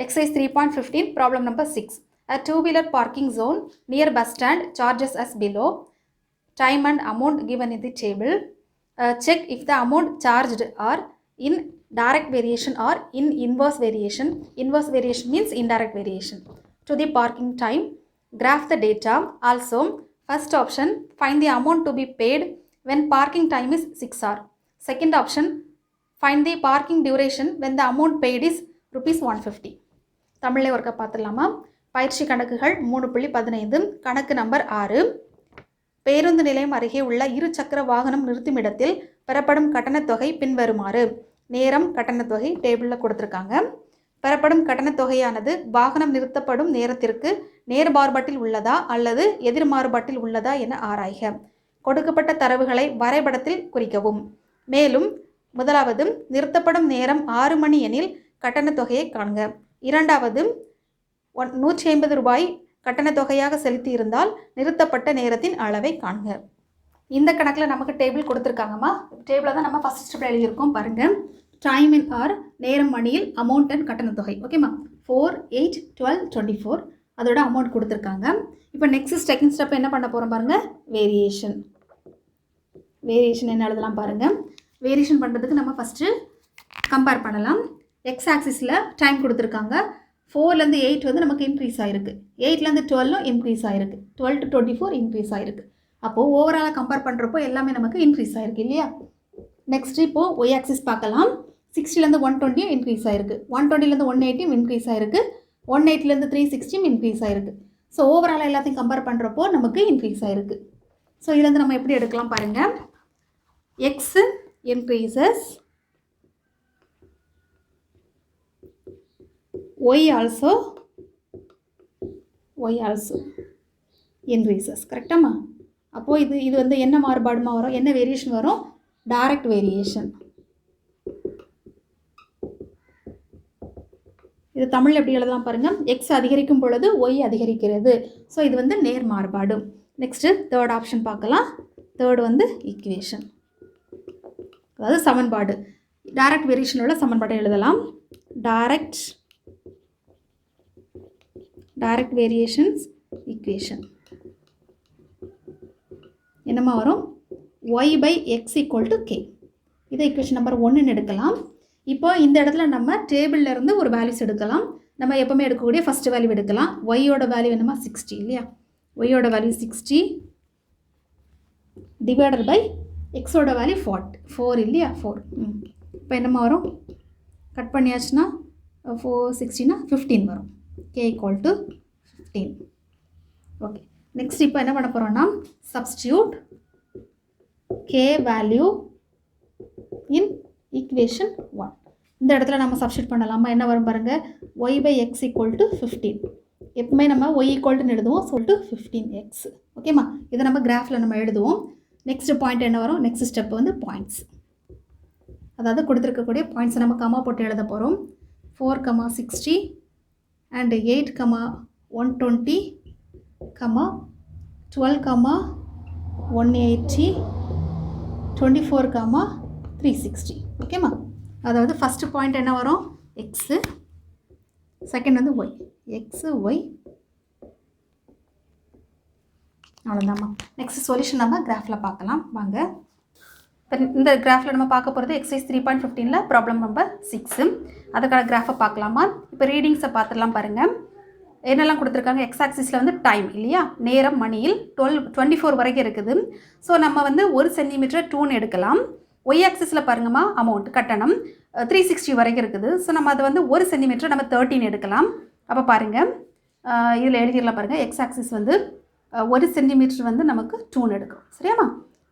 Exercise 3.15, problem number 6. A two-wheeler parking zone near bus stand charges as below. Time and amount given in the table. Check if the amount charged are in direct variation or in inverse variation. Inverse variation means indirect variation. To the parking time, graph the data. Also, first option, find the amount to be paid when parking time is 6 hours. Second option, find the parking duration when the amount paid is rupees 150. தமிழில் ஒருக்க பார்த்துடலாமா? பயிற்சி கணக்குகள் 3.15 கணக்கு number 6. பேருந்து நிலையம் அருகே உள்ள இருசக்கர வாகனம் நிறுத்தும் இடத்தில் பெறப்படும் கட்டணத்தொகை பின்வருமாறு. நேரம் கட்டணத்தொகை டேபிளில் கொடுத்துருக்காங்க. பெறப்படும் கட்டணத்தொகையானது வாகனம் நிறுத்தப்படும் நேரத்திற்கு நேர்மாறுபாட்டில் உள்ளதா அல்லது எதிர்மாறுபாட்டில் உள்ளதா என ஆராய்க. கொடுக்கப்பட்ட தரவுகளை வரைபடத்தில் குறிக்கவும். மேலும் முதலாவது, நிறுத்தப்படும் நேரம் 6 மணி எனில் கட்டணத்தொகையை காண்க. இரண்டாவது, 150 ரூபாய் கட்டணத்தொகையாக செலுத்தி இருந்தால் நிறுத்தப்பட்ட நேரத்தின் அளவை காண்க. இந்த கணக்கில் நமக்கு டேபிள் கொடுத்துருக்காங்கம்மா. டேபிளில் தான் நம்ம ஃபஸ்ட் ஸ்டெப் எழுதியிருக்கோம் பாருங்கள். டைம் இன் ஆர், நேரம் மணியில், அமௌண்ட் அண்ட் கட்டணத்தொகை. ஓகேம்மா, 4, 8, 12, 24 அதோட அமௌண்ட் கொடுத்துருக்காங்க. இப்போ நெக்ஸ்ட் செகண்ட் ஸ்டெப் என்ன பண்ண போகிறோம் பாருங்கள், வேரியேஷன். வேரியேஷன் என்ன எழுதலாம் பாருங்கள். வேரியேஷன் பண்ணுறதுக்கு நம்ம ஃபஸ்ட்டு கம்பேர் பண்ணலாம். எக்ஸ் ஆக்சிஸில் டைம் கொடுத்துருக்காங்க. 4லேருந்து 8 வந்து நமக்கு இன்க்ரீஸ் ஆகிருக்கு. 8லேருந்து 12 இன்க்ரீஸ் ஆகிருக்கு. 12 to 24 இன்க்ரீஸ் ஆகிருக்கு. அப்போது ஓவராலாக கம்பேர் பண்ணுறப்போ எல்லாமே நமக்கு இன்க்ரீஸ் ஆகிருக்கு இல்லையா? நெக்ஸ்ட் இப்போது ஒய் ஆக்சிஸ் பார்க்கலாம். 60லேருந்து 120 இன்க்ரீஸ் ஆகிருக்கு. 120லேருந்து 180 இன்க்ரீஸ் ஆகிருக்கு. 180லேருந்து 360 இன்க்ரீஸ் ஆகிருக்கு. ஸோ ஓவராலாக எல்லாத்தையும் கம்பேர் பண்ணுறப்போ நமக்கு இன்க்ரீஸ் ஆகிருக்கு. ஸோ இதுலேருந்து நம்ம எப்படி எடுக்கலாம் பாருங்கள். X increases, y also increases. கரெக்டாமா? அப்போது இது வந்து என்ன மாறுபாடுமா வரும், என்ன வேரியேஷன் வரும்? Direct variation. இது தமிழ் எப்படி எழுதலாம் பாருங்கள். எக்ஸ் அதிகரிக்கும் பொழுது ஒய் அதிகரிக்கிறது. ஸோ இது வந்து நேர் மாறுபாடு. நெக்ஸ்ட்டு தேர்ட் ஆப்ஷன் பார்க்கலாம். தேர்ட் வந்து ஈக்குவேஷன், அதாவது சமன்பாடு. டைரக்ட் வேரியேஷன் உள்ள சமன்பாட்டை எழுதலாம். டைரக்ட் வேரியேஷன்ஸ் ஈக்குவேஷன் என்னமா வரும்? y by x equal to k. இதை ஈக்குவேஷன் நம்பர் 1ன்னு எடுக்கலாம். இப்போ இந்த இடத்துல நம்ம டேபிளில் இருந்து ஒரு வேல்யூஸ் எடுக்கலாம். நம்ம எப்போவுமே எடுக்கக்கூடிய ஃபஸ்ட் வேல்யூ எடுக்கலாம். ஒய்யோட வேல்யூ என்னமா 60 இல்லையா? ஒய்யோட வேல்யூ 60 டிவைடட் பை எக்ஸோட வேல்யூ 4 இல்லையா? 4. இப்போ என்னமா வரும்? கட் பண்ணியாச்சுன்னா 460னா 15 வரும். k equal to 15. Okay, next இப்போ என்ன பண்ண போகிறோம்னா, substitute k value in equation 1. இந்த இடத்துல நம்ம சப்ஸ்டியூட் பண்ணலாமா? என்ன வரும் பாருங்கள். y by x equal to 15. எப்பவுமே நம்ம y equal to எழுதுவோம். சொல்லிட்டு 15x. ஓகேம்மா, இதை நம்ம கிராஃபில் நம்ம எழுதுவோம். நெக்ஸ்ட் பாயிண்ட் என்ன வரும்? நெக்ஸ்ட் ஸ்டெப் வந்து பாயிண்ட்ஸ், அதாவது கொடுத்துருக்கக்கூடிய பாயிண்ட்ஸை நம்ம கமா போட்டு எழுத போகிறோம். 4, 60 and 8, 120, 12, 180, 24, 360. ஓகேம்மா, அதாவது ஃபஸ்ட்டு பாயிண்ட் என்ன வரும்? எக்ஸு, செகண்ட் வந்து ஒய். எக்ஸு ஒய், அவ்வளோதாம்மா. நெக்ஸ்ட் சொல்யூஷன் நம்ம கிராஃபில் பார்க்கலாம் வாங்க. இப்போ இந்த கிராஃபில் நம்ம பார்க்க போகிறது எக்ஸசைஸ் 3.15 ப்ராப்ளம் நம்பர் 6. அதுக்கான கிராஃபை பார்க்கலாமா? இப்போ ரீடிங்ஸை பார்த்துடலாம் பாருங்கள். என்னெல்லாம் கொடுத்துருக்காங்க. எக்ஸ் ஆக்சிஸில் வந்து டைம் இல்லையா, நேரம் மணியில் 24 வரைக்கும் இருக்குது. ஸோ நம்ம வந்து 1 சென்டிமீட்டர் 2ன்னு எடுக்கலாம். ஒய் ஆக்சிஸில் பாருங்கம்மா, அமௌண்ட் கட்டணம் 360 வரைக்கும் இருக்குது. ஸோ நம்ம அதை வந்து 1 சென்டிமீட்டர் நம்ம 13 எடுக்கலாம். அப்போ பாருங்கள், இதில் எழுதிடலாம் பாருங்கள். எக்ஸ் ஆக்சிஸ் வந்து 1 சென்டிமீட்டர் வந்து நமக்கு 2ன்னு எடுக்கிறோம். சரியாம்மா?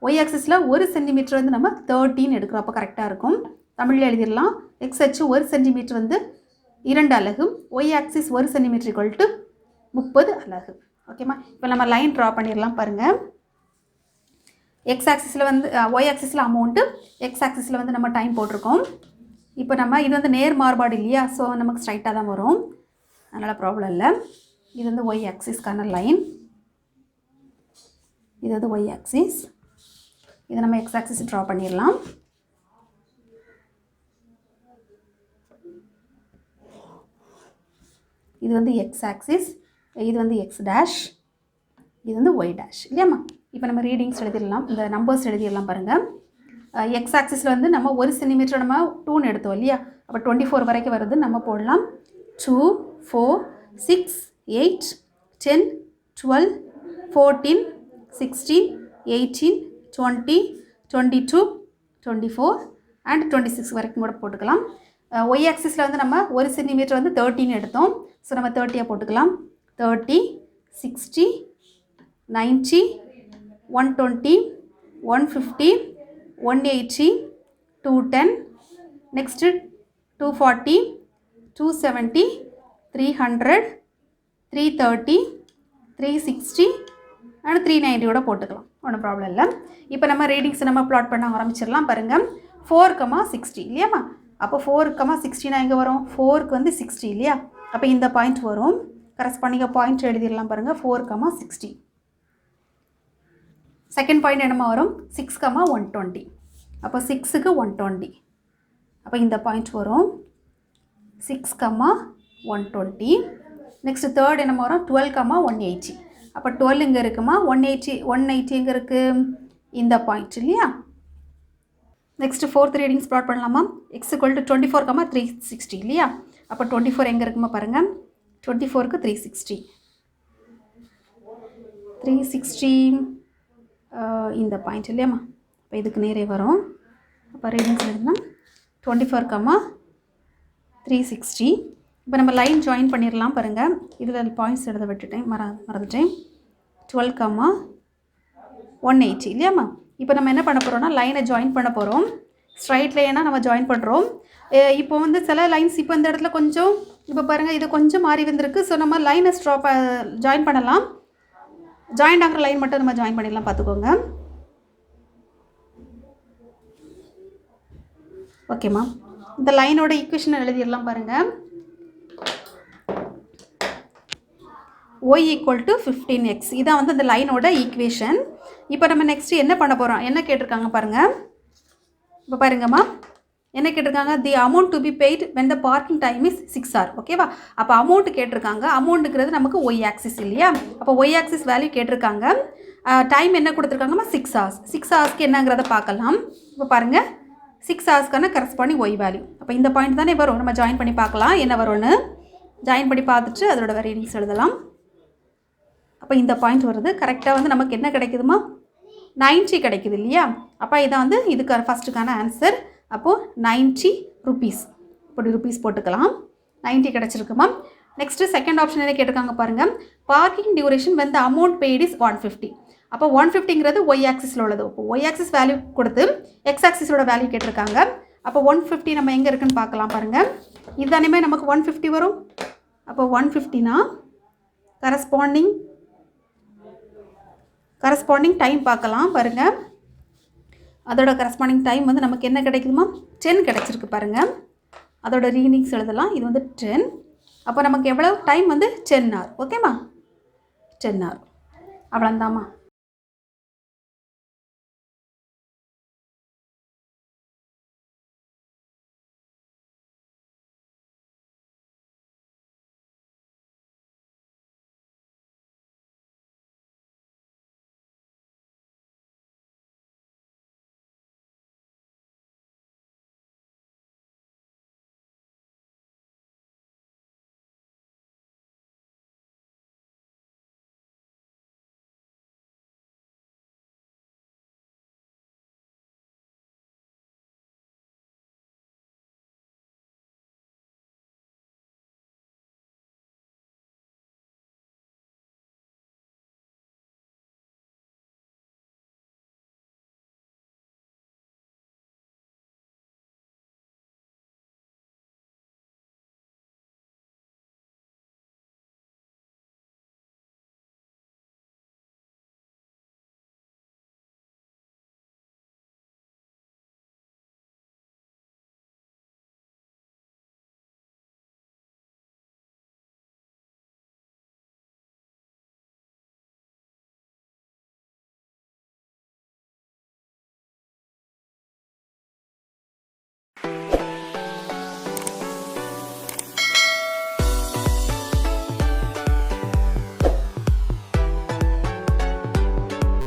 ஒய் ஆக்சிஸில் 1 சென்டிமீட்டர் வந்து நம்ம 13 எடுக்கிறோம். அப்போ கரெக்டாக இருக்கும். தமிழில் எழுதிடலாம். எக்ஸ் அச்சு 1 சென்டிமீட்டர் வந்து 2 அலகு. Y axis 1 centimetre equal to 30 அலகு. ஓகேம்மா, இப்போ நம்ம லைன் ட்ரா பண்ணிடலாம் பாருங்கள். எக்ஸ் ஆக்சிஸில் வந்து ஒய் ஆக்சிஸில் அமௌண்ட்டு, எக்ஸ் ஆக்சிஸில் வந்து நம்ம டைம் போட்டிருக்கோம். இப்போ நம்ம இது வந்து நேர் மாறுபாடு இல்லையா? ஸோ நமக்கு ஸ்ட்ரைட்டாக தான் வரும், அதனால் ப்ராப்ளம் இல்லை. இது வந்து ஒய் ஆக்சிஸ்க்கான லைன், இது வந்து ஒய் ஆக்சிஸ். இதை நம்ம எக்ஸ் ஆக்சிஸ் ட்ரா பண்ணிடலாம். இது வந்து எக்ஸ் ஆக்சிஸ், இது வந்து எக்ஸ் டேஷ், இது வந்து ஒய் டேஷ் இல்லையாம்மா. இப்போ நம்ம ரீடிங்ஸ் எழுதிடலாம், இந்த நம்பர்ஸ் எழுதிடலாம் பாருங்கள். எக்ஸ் ஆக்சிஸில் வந்து நம்ம 1 சென்டிமீட்டர் நம்ம 2ன்னு எடுத்தோம் இல்லையா, அப்போ 24 வரைக்கும் வருது. நம்ம போடலாம் 2, 4, 6, 8, 10, 12, 14, 16, 18, 20, 22, 24 அண்ட் 26 வரைக்கும் கூட போட்டுக்கலாம். ஒய் ஆக்சிஸில் வந்து நம்ம 1 சென்டிமீட்டர் வந்து 13 எடுத்தோம். ஸோ நம்ம 30 போட்டுக்கலாம். 30, 60, 90, 120, 150, 180, 210, நெக்ஸ்ட்டு 240, 270, 300, 330, 360 அண்ட் 390 போட்டுக்கலாம். ஒன்றும் ப்ராப்ளம் இல்லை. இப்போ நம்ம ரீடிங்ஸ் நம்ம ப்ளாட் பண்ண ஆரம்பிச்சிடலாம் பாருங்கள். 4,60 இல்லையாம்மா. அப்போ 4,60 எங்கே வரும்? 4க்கு வந்து 60 இல்லையா, அப்போ இந்த பாயிண்ட் வரும். கரஸ்பாண்டிங்க பாயிண்ட் எழுதிடலாம் பாருங்கள். 4,60. செகண்ட் பாயிண்ட் என்னமா வரும்? 6,120. அப்போ 6க்கு 120, அப்போ இந்த பாயிண்ட் வரும் 6,120. நெக்ஸ்ட் தேர்ட் என்னமா வரும்? 12,180. அப்போ 12 இங்கே இருக்குமா, 180 எங்கே இருக்குது? இந்த பாயிண்ட் இல்லையா. நெக்ஸ்ட் ஃபோர்த் ரீடிங்ஸ் ப்ளாட் பண்ணலாமா? x = 24,360 இல்லையா. அப்போ 24 எங்கே இருக்குமா பாருங்கள். 24க்கு 360, 360 இந்த பாயிண்ட் இல்லையாம்மா. இப்போ இதுக்கு நேரே வரும். அப்போ ரீடிங்ஸ் எழுதுனா 24,360. இப்போ நம்ம லைன் ஜாயின் பண்ணிடலாம் பாருங்கள். இதில் பாயிண்ட்ஸ் எழுத விட்டுட்டேன், மறந்துட்டேன். 12,180 இல்லையாம்மா. இப்போ நம்ம என்ன பண்ண போகிறோம்னா லைனை ஜாயின் பண்ண போகிறோம். ஸ்ட்ரைட் லைனாக நம்ம ஜாயின் பண்ணுறோம். இப்போ வந்து சில லைன்ஸ் இப்போ இந்த இடத்துல கொஞ்சம் இப்போ பாருங்கள், இது கொஞ்சம் மாறி வந்திருக்கு. ஸோ நம்ம லைனை ஜாயின் பண்ணலாம். ஜாயின் ஆகிற லைன் மட்டும் நம்ம ஜாயின் பண்ணிடலாம், பார்த்துக்கோங்க. ஓகேம்மா. இந்த லைனோட ஈக்குவேஷன் எழுதிடலாம் பாருங்கள். y = 15x, இதான் வந்து இந்த லைனோட ஈக்குவேஷன். இப்போ நம்ம நெக்ஸ்ட்டு என்ன பண்ண போகிறோம், என்ன கேட்டிருக்காங்க பாருங்கள். இப்போ பாருங்கம்மா, என்ன கேட்டிருக்காங்க? The amount to be paid when the parking time is 6 hours. ஓகேவா. அப்போ அமௌண்ட் கேட்டிருக்காங்க. அமௌண்ட்டுங்கிறது நமக்கு ஒய் ஆக்சிஸ் இல்லையா. அப்போ ஒய் ஆக்சிஸ் வேல்யூ கேட்டிருக்காங்க. டைம் என்ன கொடுத்துருக்காங்கம்மா? 6 hours. 6 ஹவர்ஸ்க்கு என்னங்கிறத பார்க்கலாம். இப்போ பாருங்கள், 6 ஹவர்ஸ்க்கான கரஸ்பாண்டிங் ஒய் வேல்யூ. அப்போ இந்த பாயிண்ட் தானே வரும். நம்ம ஜாயின் பண்ணி பார்க்கலாம் என்ன வரும்னு. ஜாயின் பண்ணி பார்த்துட்டு அதோட ரீடிங்ஸ் எழுதலாம். அப்போ இந்த பாயிண்ட் வருது. கரெக்டாக வந்து நமக்கு என்ன கிடைக்குதுமா? 90 கிடைக்குது இல்லையா. அப்போ இதான் வந்து இதுக்கு ஃபஸ்ட்டுக்கான ஆன்சர். அப்போது 90 rupees. இப்படி ருபீஸ் போட்டுக்கலாம். 90 கிடச்சிருக்குமா. நெக்ஸ்ட்டு செகண்ட் ஆப்ஷன் என்ன கேட்டிருக்காங்க பாருங்கள். Parking duration when the amount paid is 150. அப்போ 150ங்கிறது ஒய் ஆக்சிஸில் உள்ளது. இப்போ ஒய் ஆக்சிஸ் வேல்யூ கொடுத்து எக்ஸ் ஆக்சிஸோட வேல்யூ கேட்டிருக்காங்க. அப்போ 150 நம்ம எங்கே இருக்குன்னு பார்க்கலாம் பாருங்கள். இதுதானே நமக்கு 150 வரும். அப்போ 150னா கரஸ்பாண்டிங் டைம் பார்க்கலாம் பாருங்கள். அதோட கரஸ்பாண்டிங் டைம் வந்து நமக்கு என்ன கிடைக்குதுமா? 10 கிடச்சிருக்கு பாருங்கள். அதோட ரீடிங்ஸ் எழுதலாம். இது வந்து 10. அப்போ நமக்கு எவ்வளோ டைம் வந்து 10 hour. ஓகேம்மா, 10 hour. அவ்வளோந்தாம்மா.